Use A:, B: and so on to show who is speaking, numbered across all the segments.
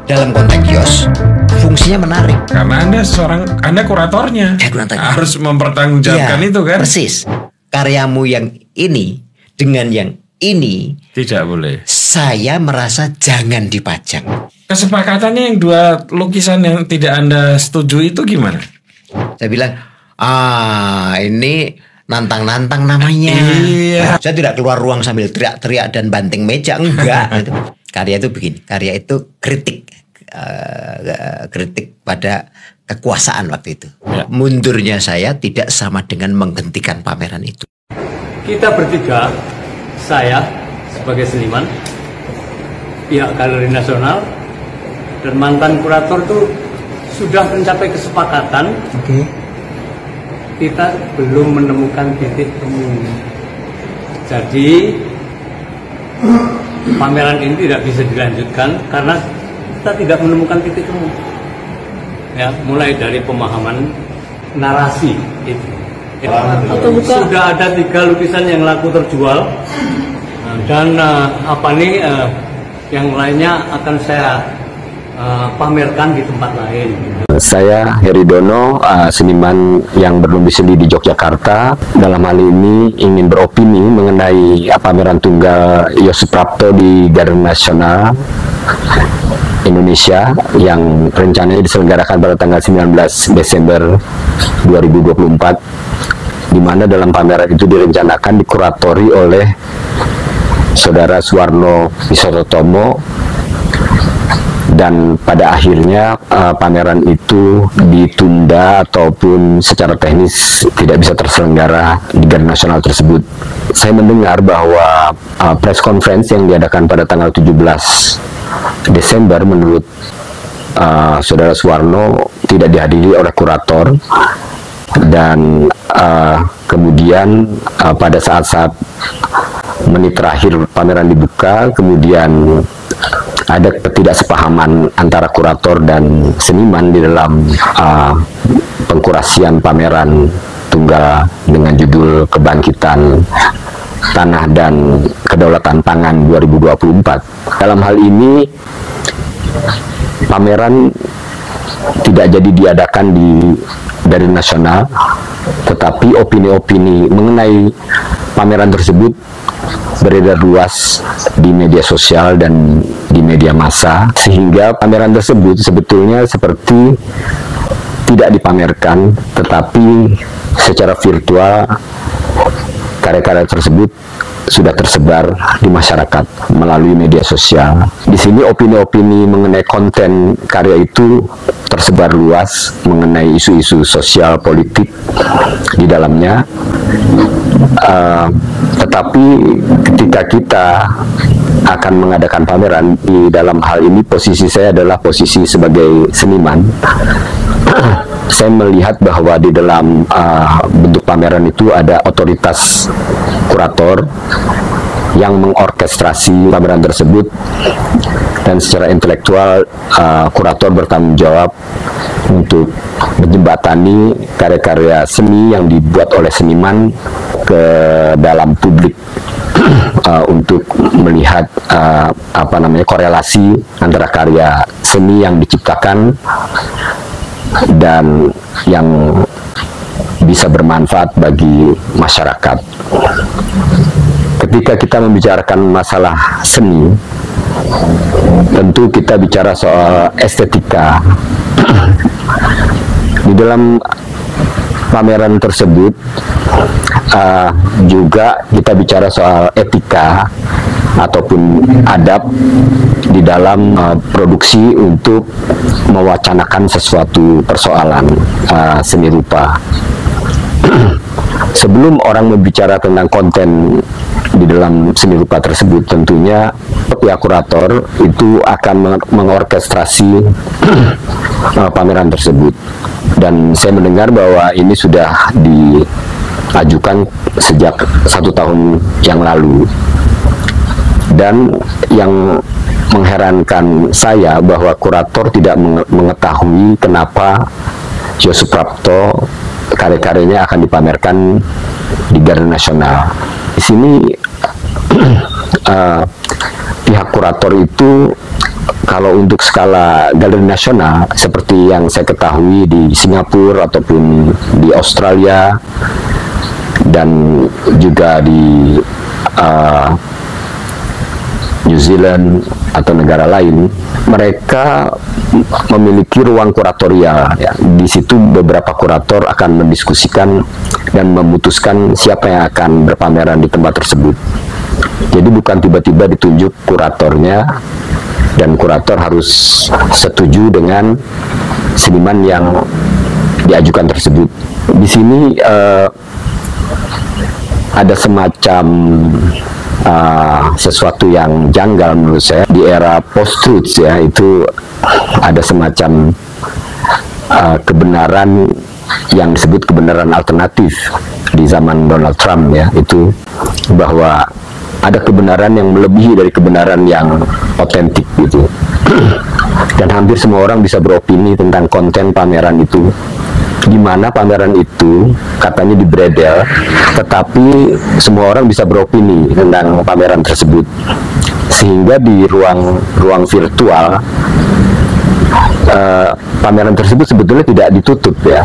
A: Dalam konteks kios, fungsinya menarik.
B: Karena Anda kuratornya. Harus mempertanggungjawabkan itu kan?
A: Persis. Karyamu yang ini dengan yang ini
B: tidak boleh.
A: Saya merasa jangan dipajang.
B: Kesepakatannya yang dua lukisan yang tidak Anda setuju itu gimana?
A: Saya bilang, ini nantang-nantang namanya.
B: Iya.
A: Saya tidak keluar ruang sambil teriak-teriak dan banting meja, enggak. Karya itu begini, karya itu kritik pada kekuasaan waktu itu.
B: Ya.
A: Mundurnya saya tidak sama dengan menghentikan pameran itu.
C: Kita bertiga, saya sebagai seniman, pihak Galeri Nasional, dan mantan kurator itu sudah mencapai kesepakatan. Kita belum menemukan titik temu. Jadi pameran ini tidak bisa dilanjutkan karena kita tidak menemukan titik temu. Ya, mulai dari pemahaman narasi itu. Sudah ada 3 lukisan yang laku terjual, dan yang lainnya akan saya pamerkan di tempat lain.
D: Saya Heri Dono, seniman yang berdomisili di Yogyakarta. Dalam hal ini ingin beropini mengenai pameran tunggal Yo Suprapto di Galeri Nasional Indonesia yang rencananya diselenggarakan pada tanggal 19 Desember 2024, di mana dalam pameran itu direncanakan dikuratori oleh Saudara Suwarno Wisototomo, dan pada akhirnya pameran itu ditunda ataupun secara teknis tidak bisa terselenggara di Galeri Nasional tersebut. Saya mendengar bahwa press conference yang diadakan pada tanggal 17 Desember menurut Saudara Suwarno tidak dihadiri oleh kurator, dan kemudian pada saat-saat menit terakhir pameran dibuka, kemudian ada ketidaksepahaman antara kurator dan seniman di dalam pengkurasian pameran tunggal dengan judul Kebangkitan Tanah dan Kedaulatan Pangan 2024. Dalam hal ini pameran tidak jadi diadakan di Galeri Nasional, tetapi opini-opini mengenai pameran tersebut beredar luas di media sosial dan di media massa, sehingga pameran tersebut sebetulnya seperti tidak dipamerkan, tetapi secara virtual karya-karya tersebut sudah tersebar di masyarakat melalui media sosial. Di sini opini-opini mengenai konten karya itu tersebar luas mengenai isu-isu sosial politik di dalamnya. Tetapi ketika kita akan mengadakan pameran, di dalam hal ini posisi saya adalah posisi sebagai seniman. Saya melihat bahwa di dalam bentuk pameran itu ada otoritas kurator yang mengorkestrasi pameran tersebut, dan secara intelektual kurator bertanggung jawab untuk menjembatani karya-karya seni yang dibuat oleh seniman ke dalam publik untuk melihat korelasi antara karya seni yang diciptakan dan yang bisa bermanfaat bagi masyarakat. Ketika kita membicarakan masalah seni, tentu kita bicara soal estetika. Di dalam pameran tersebut juga kita bicara soal etika ataupun adab di dalam produksi untuk mewacanakan sesuatu persoalan seni rupa. Sebelum orang berbicara tentang konten di dalam seni rupa tersebut, tentunya pihak kurator itu akan mengorkestrasi pameran tersebut. Dan saya mendengar bahwa ini sudah diajukan sejak 1 tahun yang lalu. Dan yang mengherankan saya bahwa kurator tidak mengetahui kenapa Yo Suprapto karya-karyanya akan dipamerkan di Galeri Nasional. Di sini pihak kurator itu kalau untuk skala galeri nasional seperti yang saya ketahui di Singapura ataupun di Australia dan juga di New Zealand atau negara lain, mereka memiliki ruang kuratorial. Ya. Di situ beberapa kurator akan mendiskusikan dan memutuskan siapa yang akan berpameran di tempat tersebut. Jadi bukan tiba-tiba ditunjuk kuratornya dan kurator harus setuju dengan seniman yang diajukan tersebut. Di sini ada semacam sesuatu yang janggal menurut saya di era post-truth, ya. Itu ada semacam kebenaran yang disebut kebenaran alternatif di zaman Donald Trump, ya. Itu bahwa ada kebenaran yang melebihi dari kebenaran yang otentik gitu. Dan hampir semua orang bisa beropini tentang konten pameran itu, di mana pameran itu katanya dibredel, tetapi semua orang bisa beropini tentang pameran tersebut, sehingga di ruang virtual pameran tersebut sebetulnya tidak ditutup, ya.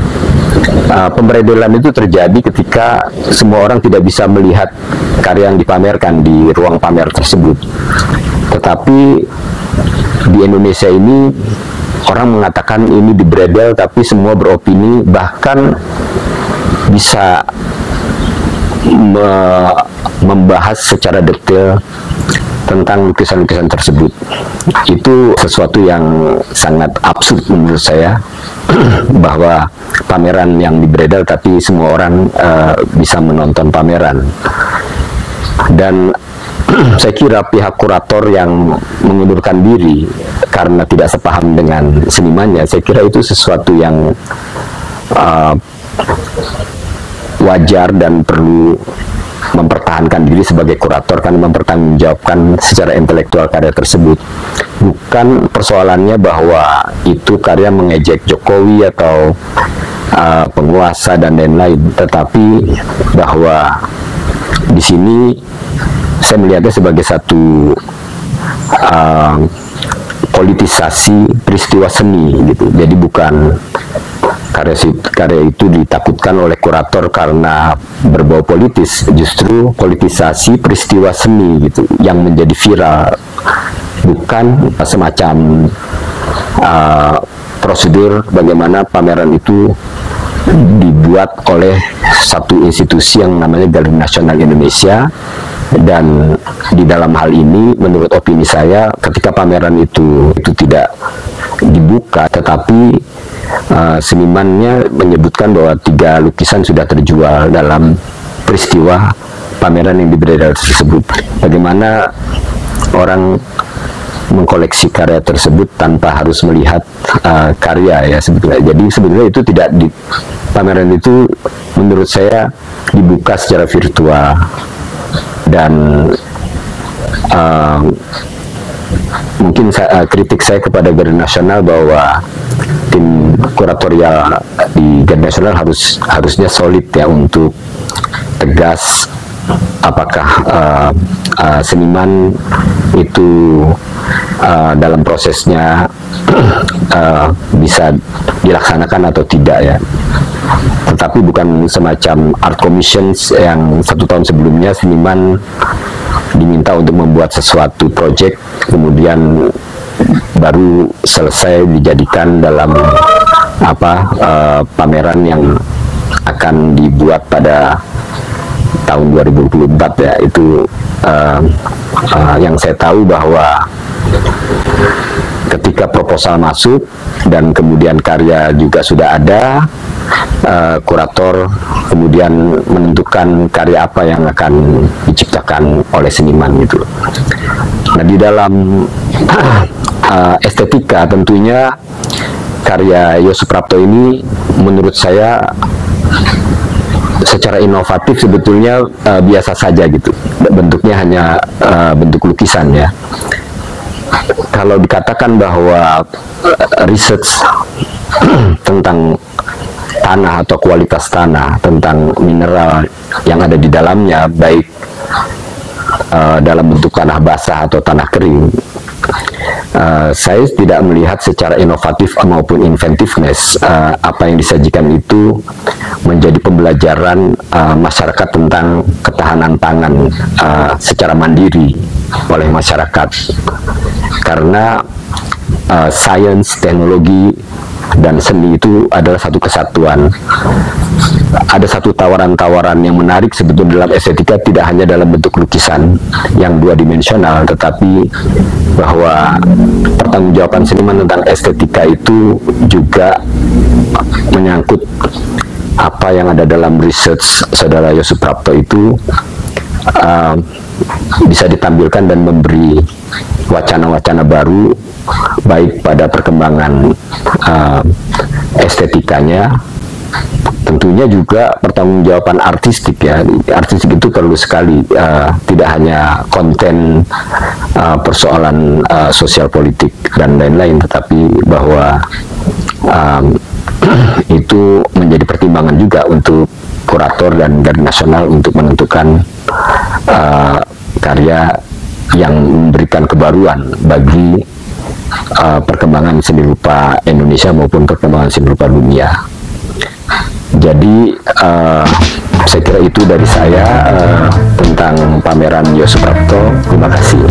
D: Pembredelan itu terjadi ketika semua orang tidak bisa melihat karya yang dipamerkan di ruang pamer tersebut. Tetapi di Indonesia ini orang mengatakan ini dibredel, tapi semua beropini, bahkan bisa membahas secara detail tentang lukisan-lukisan tersebut. Itu sesuatu yang sangat absurd menurut saya, bahwa pameran yang dibredel tapi semua orang bisa menonton pameran. Dan saya kira pihak kurator yang mengundurkan diri karena tidak sepaham dengan senimannya, saya kira itu sesuatu yang wajar dan perlu mempertahankan diri sebagai kurator, kan mempertanggungjawabkan secara intelektual karya tersebut. Bukan persoalannya bahwa itu karya mengejek Jokowi atau penguasa dan lain-lain, tetapi bahwa di sini saya melihatnya sebagai satu politisasi peristiwa seni gitu. Jadi bukan karya itu ditakutkan oleh kurator karena berbau politis, justru politisasi peristiwa seni gitu yang menjadi viral, bukan semacam prosedur bagaimana pameran itu dibuat oleh satu institusi yang namanya Galeri Nasional Indonesia. Dan di dalam hal ini menurut opini saya, ketika pameran itu tidak dibuka, tetapi senimannya menyebutkan bahwa 3 lukisan sudah terjual dalam peristiwa pameran yang dibredel tersebut. Bagaimana orang mengkoleksi karya tersebut tanpa harus melihat karya, ya, sebetulnya. Jadi sebenarnya itu tidak di pameran itu menurut saya dibuka secara virtual. Dan mungkin kritik saya kepada Galeri Nasional bahwa tim kuratorial di Galeri Nasional harusnya solid, ya, untuk tegas apakah seniman itu dalam prosesnya bisa dilaksanakan atau tidak, ya. Tetapi bukan semacam art commissions yang 1 tahun sebelumnya seniman diminta untuk membuat sesuatu project, kemudian baru selesai dijadikan dalam pameran yang akan dibuat pada tahun 2024, ya. Itu yang saya tahu bahwa ketika proposal masuk dan kemudian karya juga sudah ada, kurator kemudian menentukan karya apa yang akan diciptakan oleh seniman itu. Nah, di dalam estetika tentunya karya Yo Suprapto ini menurut saya secara inovatif sebetulnya biasa saja gitu. Bentuknya hanya bentuk lukisan, ya. Kalau dikatakan bahwa research tentang tanah atau kualitas tanah, tentang mineral yang ada di dalamnya, baik dalam bentuk tanah basah atau tanah kering, saya tidak melihat secara inovatif maupun inventiveness apa yang disajikan itu menjadi pembelajaran masyarakat tentang ketahanan pangan secara mandiri oleh masyarakat, karena sains, teknologi, dan seni itu adalah satu kesatuan. Ada satu tawaran-tawaran yang menarik sebetulnya dalam estetika, tidak hanya dalam bentuk lukisan yang dua dimensional, tetapi bahwa pertanggungjawaban seniman tentang estetika itu juga menyangkut apa yang ada dalam research saudara Yosu Prapto itu bisa ditampilkan dan memberi wacana-wacana baru, baik pada perkembangan estetikanya, tentunya juga pertanggungjawaban artistik ya. Artistik itu perlu sekali, tidak hanya konten persoalan sosial politik dan lain-lain, tetapi bahwa itu menjadi pertimbangan juga untuk kurator dan Galeri Nasional untuk menentukan karya yang memberikan kebaruan bagi perkembangan seni rupa Indonesia maupun perkembangan seni rupa dunia. Jadi saya kira itu dari saya tentang pameran Yosu Prapto. Terima kasih.